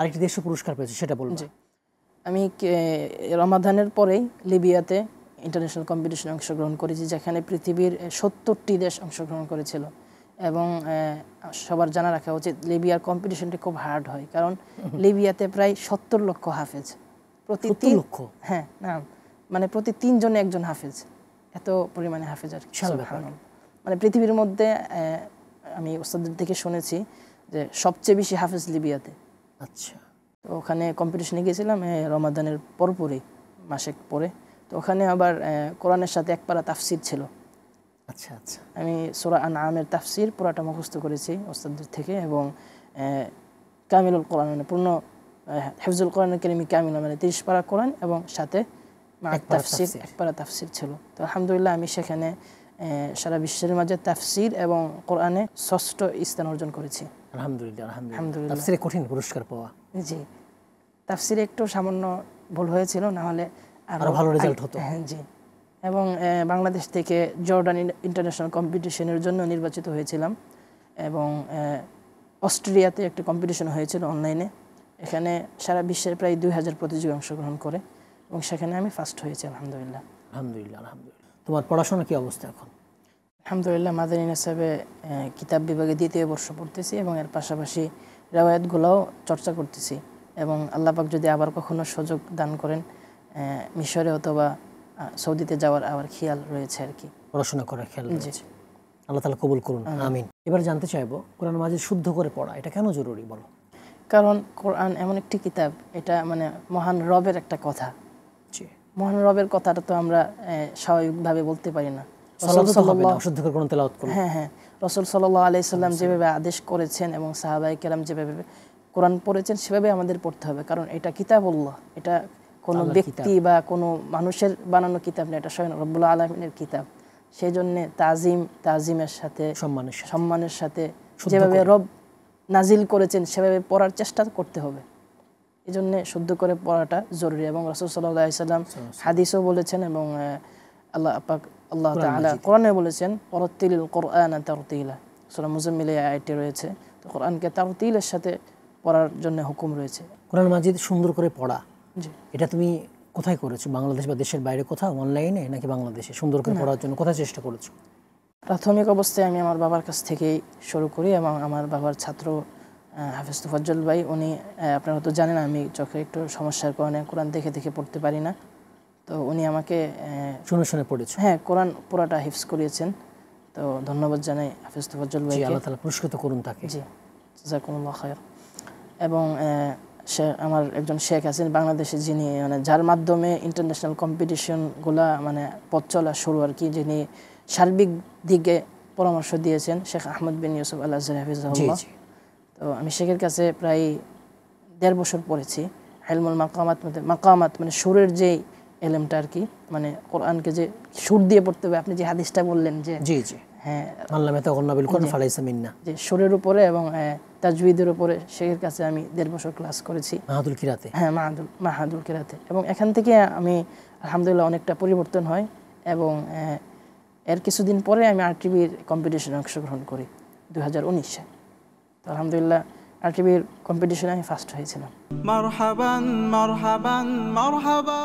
আরেকটি দেশীয় পুরস্কার পেয়েছো, সেটা বলবো। জি, আমি রমাদানের পরেই লিবিয়াতে ইন্টারন্যাশনাল কম্পিটিশনে অংশগ্রহণ করেছি, যেখানে পৃথিবীর 70টি দেশ অংশগ্রহণ করেছিল। এবং সবার জানা রাখা উচিত লিবিয়ার কম্পিটিশনটি খুব হার্ড হয়, কারণ লিবিয়াতে প্রায় 70 লক্ষ হাফেজ, প্রতি 70 লক্ষ? হ্যাঁ, না মানে প্রতি 3 জনে একজন হাফেজ, এত পরিমাণে হাফেজ আর মানে পৃথিবীর মধ্যে আমি ওস্তাদের থেকে শুনেছি যে সবচেয়ে বেশি হাফেজ লিবিয়াতে। আচ্ছা। তো ওখানে কম্পিটিশনে গিয়েছিলাম রমাদানের পরপরই, মাসেক পরে। তো ওখানে আবার কোরআনের সাথে এক পারা তাফসির ছিল। আচ্ছা আচ্ছা। আমি সূরা আনআমের তাফসির পুরাটা মুখস্থ করেছি ওস্তাদের থেকে, এবং কামিলুল কোরআন মানে পূর্ণ হিফজুল কোরআন কারীম কামিল মানে 30 পারা কোরআন এবং সাথে তাফসির এক পারা তাফসির ছিল। তো আলহামদুলিল্লাহ আমি সেখানে সারা বিশ্বের মাঝে তাফসির এবং কোরআনে 6ষ্ঠ স্থান অর্জন করেছি। আলহামদুলিল্লাহ। আলহামদুলিল্লাহ। তাফসিরে কঠিন পুরস্কার পাওয়া। জি, তাফসিরে একটু সামান্য ভুল হয়েছিল, না হলে আরো ভালো রেজাল্ট হতো। হ্যাঁ জি। এবং বাংলাদেশ থেকে জর্ডান ইন্টারন্যাশনাল কম্পিটিশনের জন্য নির্বাচিত হয়েছিলাম, এবং অস্ট্রেলিয়াতে একটি কম্পিটিশন হয়েছিল অনলাইনে। এখানে সারা বিশ্বের প্রায় 2000 প্রতিযোগী অংশগ্রহণ করে, এবং সেখানে আমি ফার্স্ট হয়েছি আলহামদুলিল্লাহ। আলহামদুলিল্লাহ। আলহামদুলিল্লাহ। তোমার পড়াশোনা কি অবস্থা এখন? আলহামদুলিল্লাহ মাদানী নিসাবে কিতাব বিভাগে 2য় বর্ষ পড়তেছি, এবং এর পাশাপাশি রিওয়ায়াতগুলোও চর্চা করতেছি। এবং আল্লাহ পাক যদি আবার কখনো সুযোগ দান করেন, মিশরে অথবা সৌদিতে যাওয়ার আবার খেয়াল রয়েছে আর কি, পড়াশোনা করার খেয়াল রয়েছে। আল্লাহ তাআলা কবুল করুন, আমিন। এবার জানতে চাইবো, কোরআন মাজিদ শুদ্ধ করে পড়া এটা কেন জরুরি বলো? কারণ কোরআন এমন একটি কিতাব, এটা মানে মহান রবের একটা কথা। মহান রবের কথাটা তো আমরা স্বাভাবিকভাবে বলতে পারি না। হ্যাঁ হ্যাঁ, রাসূল সাল্লাল্লাহু আলাইহি সাল্লাম যেভাবে আদেশ করেছেন এবং সাহাবায়ে কেরাম যেভাবে কোরআন পড়েছেন সেভাবে আমাদের পড়তে হবে, কারণ এটা কিতাবুল্লাহ, এটা কোনো ব্যক্তি বা কোনো মানুষের বানানো কিতাব না, এটা স্বয়ং রব্বুল আলামিনের কিতাব। সেই জন্য তাজিমের সাথে সম্মানের সাথে যেভাবে রব নাজিল করেছেন সেভাবে পড়ার চেষ্টা করতে হবে। এই জন্য শুদ্ধ করে পড়াটা জরুরি। এবং রাসূল সাল্লাল্লাহু আলাইহি সাল্লাম হাদিসও বলেছেন, এবং আল্লাহ তাআলা কোরআনে বলেছেন ওয়ারাত্তিলিল কোরআনা তারতিলা, সূরা মুজাম্মিলে আয়াতটি রয়েছে। তো কোরআনকে তারতিলের সাথে পড়ার জন্য হুকুম রয়েছে। কোরআন মাজিদ সুন্দর করে পড়া, এটা তুমি কোথায় করেছো? বাংলাদেশ বা দেশের বাইরে কোথাও, অনলাইনে নাকি বাংলাদেশে সুন্দর করে পড়ার জন্য কোথায় চেষ্টা করেছো? প্রাথমিক অবস্থায় আমি আমার বাবার কাছ থেকেই শুরু করি, এবং আমার বাবার ছাত্র হাফেজ তোফাজ্জল ভাই, উনি আপনারা তো জানেন আমি চোখে একটু সমস্যার কারণে কোরআন দেখে দেখে পড়তে পারি না, তো উনি আমাকে শুনে শুনে পড়েছে। হ্যাঁ, কোরআন পুরাটা হিফজ করিয়েছেন। তো ধন্যবাদ জানাই হাফেজ তোফাজ্জল ভাইকে, আল্লাহ তাআলা পুরস্কৃত করুন তাকে। জি, জাযাকুমুল্লাহ খায়র। এবং আমার একজন শেখ আছেন বাংলাদেশে, যিনি মানে যার মাধ্যমে ইন্টারন্যাশনাল কম্পিটিশনগুলা মানে পথ চলা শুরু আর কি, যিনি সার্বিক দিকে পরামর্শ দিয়েছেন, শেখ আহমদ বিন ইউসুফ আল আজহারি হাফিজাহুল্লাহ। তো আমি শেখের কাছে প্রায় 1.5 বছর পড়েছি। ইলমুল মাকামাত মানে সুরের যে এলেমটা আর কি, মানে কোরআনকে যে সুর দিয়ে পড়তে হবে, আপনি যে হাদিসটা বললেন যে জি জি হ্যাঁ, আল্লাহ তাআলা বিল কোরআন ফালাইসা মিন্না, যে সুরের উপরে এবং তাজউইদের উপরে শেখের কাছে আমি 1.5 বছর ক্লাস করেছি মাহাদুল কিরাতে। হ্যাঁ, মাহাদুল কিরাতে। এবং এখান থেকে আমি আলহামদুলিল্লাহ অনেকটা পরিবর্তন হয়, এবং এর কিছুদিন পরে আমি আরটিভির কম্পিটিশনে অংশগ্রহণ করি 2019-এ। তো আলহামদুলিল্লাহ আরটিভির কম্পিটিশনে আমি ফার্স্ট হয়েছিলাম। মারহাবান মারহাবান মারহাবা।